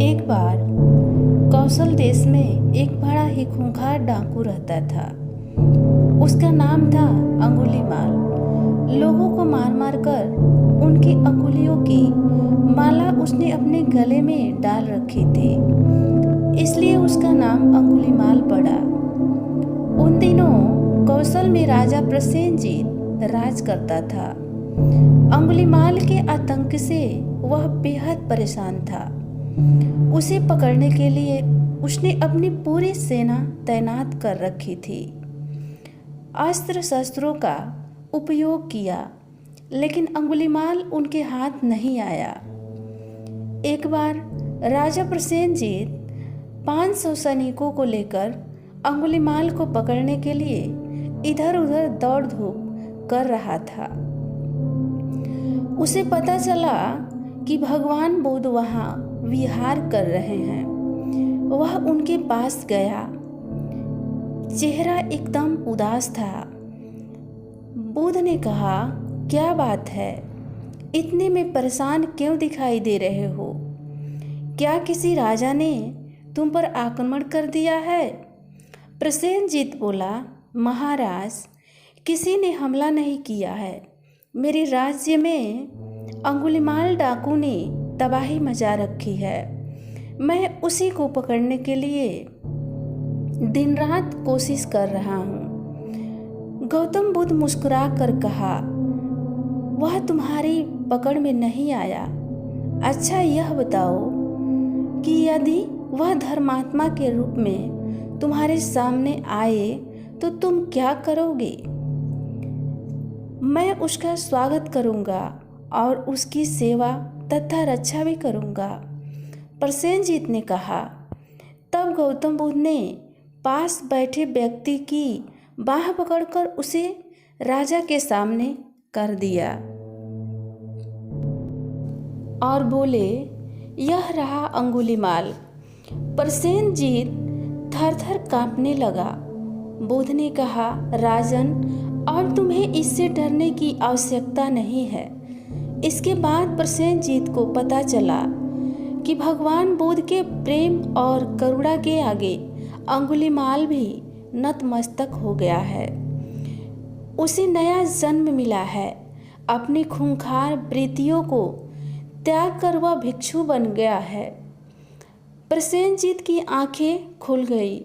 एक बार कौशल देश में एक बड़ा ही खूंखार डाकू रहता था। उसका नाम था अंगुलीमाल। लोगों को मार मार कर उनकी अंगुलियों की माला उसने अपने गले में डाल रखी थी, इसलिए उसका नाम अंगुलीमाल पड़ा। उन दिनों कौशल में राजा प्रसेनजीत राज करता था। अंगुलीमाल के आतंक से वह बेहद परेशान था। उसे पकड़ने के लिए उसने अपनी पूरी सेना तैनात कर रखी थी। अस्त्र शस्त्रों का उपयोग किया, लेकिन अंगुलीमाल उनके हाथ नहीं आया। एक बार राजा प्रसेनजीत 500 सैनिकों को लेकर अंगुलीमाल को पकड़ने के लिए इधर उधर दौड़ धूप कर रहा था। उसे पता चला कि भगवान बुद्ध वहाँ विहार कर रहे हैं। वह उनके पास गया। चेहरा एकदम उदास था। बुद्ध ने कहा, क्या बात है, इतने में परेशान क्यों दिखाई दे रहे हो? क्या किसी राजा ने तुम पर आक्रमण कर दिया है? प्रसेनजीत बोला, महाराज, किसी ने हमला नहीं किया है। मेरे राज्य में अंगुलीमाल डाकू ने तबाही मचा रखी है। मैं उसी को पकड़ने के लिए दिन रात कोशिश कर रहा हूँ। गौतम बुद्ध मुस्कुरा कर कहा, वह तुम्हारी पकड़ में नहीं आया। अच्छा, यह बताओ कि यदि वह धर्मात्मा के रूप में तुम्हारे सामने आए तो तुम क्या करोगे? मैं उसका स्वागत करूँगा और उसकी सेवा तथा रक्षा भी करूँगा, प्रसेनजीत ने कहा। तब गौतम बुद्ध ने पास बैठे व्यक्ति की बाह पकड़कर उसे राजा के सामने कर दिया और बोले, यह रहा अंगुलीमाल। प्रसेनजीत थर थर कांपने लगा। बुद्ध ने कहा, राजन, अब तुम्हें इससे डरने की आवश्यकता नहीं है। इसके बाद प्रसेनजीत को पता चला कि भगवान बुद्ध के प्रेम और करुणा के आगे अंगुलीमाल भी नतमस्तक हो गया है। उसे नया जन्म मिला है। अपनी खूंखार वृत्तियों को त्याग कर वह भिक्षु बन गया है। प्रसेनजीत की आंखें खुल गई।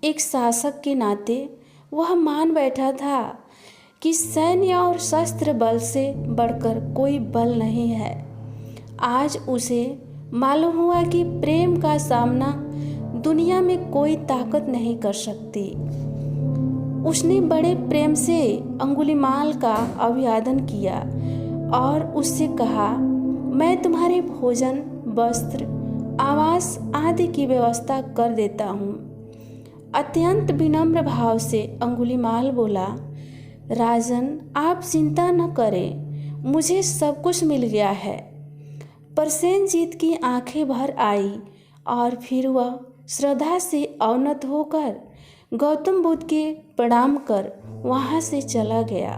एक शासक के नाते वह मान बैठा था कि सैन्य और शस्त्र बल से बढ़कर कोई बल नहीं है। आज उसे मालूम हुआ कि प्रेम का सामना दुनिया में कोई ताकत नहीं कर सकती। उसने बड़े प्रेम से अंगुलीमाल का अभिवादन किया और उससे कहा, मैं तुम्हारे भोजन, वस्त्र, आवास आदि की व्यवस्था कर देता हूँ। अत्यंत विनम्र भाव से अंगुलीमाल बोला, राजन, आप चिंता न करें, मुझे सब कुछ मिल गया है। प्रसेनजीत की आंखें भर आई और फिर वह श्रद्धा से अवनत होकर गौतम बुद्ध के प्रणाम कर वहां से चला गया।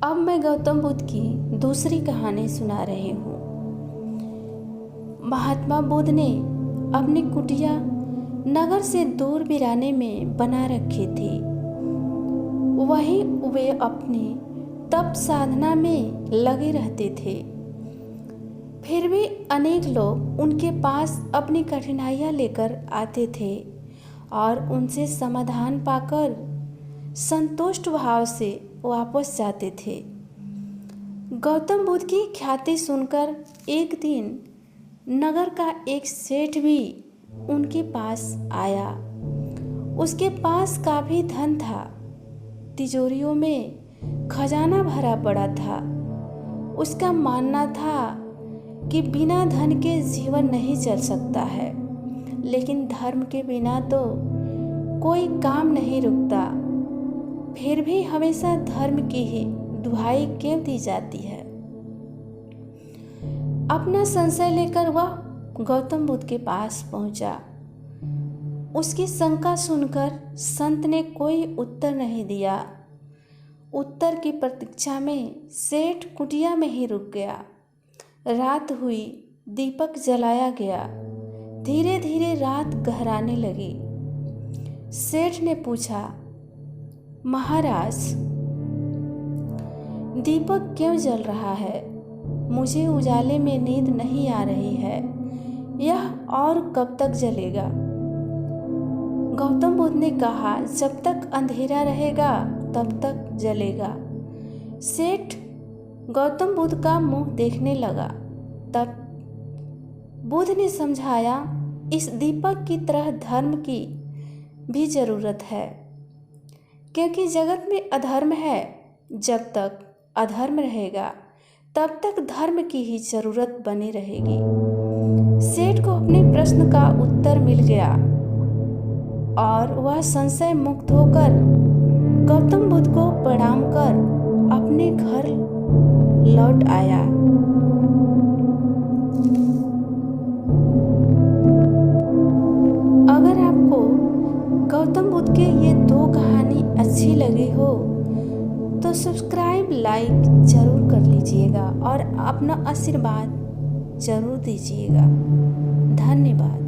अब मैं गौतम बुद्ध की दूसरी कहानी सुना रही हूँ। महात्मा बुद्ध ने अपनी कुटिया नगर से दूर वीराने में बना रखी थी। वहीं वे अपनी तप साधना में लगे रहते थे। फिर भी अनेक लोग उनके पास अपनी कठिनाइयाँ लेकर आते थे और उनसे समाधान पाकर संतुष्ट भाव से वापस जाते थे। गौतम बुद्ध की ख्याति सुनकर एक दिन नगर का एक सेठ भी उनके पास आया। उसके पास काफी धन था। तिजोरियों में खजाना भरा पड़ा था। उसका मानना था कि बिना धन के जीवन नहीं चल सकता है, लेकिन धर्म के बिना तो कोई काम नहीं रुकता। फिर भी हमेशा धर्म की ही दुहाई क्यों दी जाती है? अपना संशय लेकर वह गौतम बुद्ध के पास पहुंचा। उसकी शंका सुनकर संत ने कोई उत्तर नहीं दिया। उत्तर की प्रतीक्षा में सेठ कुटिया में ही रुक गया। रात हुई, दीपक जलाया गया। धीरे धीरे रात गहराने लगी। सेठ ने पूछा, महाराज, दीपक क्यों जल रहा है? मुझे उजाले में नींद नहीं आ रही है। यह और कब तक जलेगा? गौतम बुद्ध ने कहा, जब तक अंधेरा रहेगा तब तक जलेगा। सेठ गौतम बुद्ध का मुंह देखने लगा। तब बुद्ध ने समझाया, इस दीपक की तरह धर्म की भी जरूरत है, क्योंकि जगत में अधर्म है। जब तक अधर्म रहेगा तब तक धर्म की ही जरूरत बनी रहेगी। सेठ को अपने प्रश्न का उत्तर मिल गया और वह संशय मुक्त होकर गौतम बुद्ध को प्रणाम कर अपने घर लौट आया। अगर आपको गौतम बुद्ध के ये 2 कहानी अच्छी लगी हो तो सब्सक्राइब, लाइक जरूर कर लीजिएगा और अपना आशीर्वाद जरूर दीजिएगा। धन्यवाद।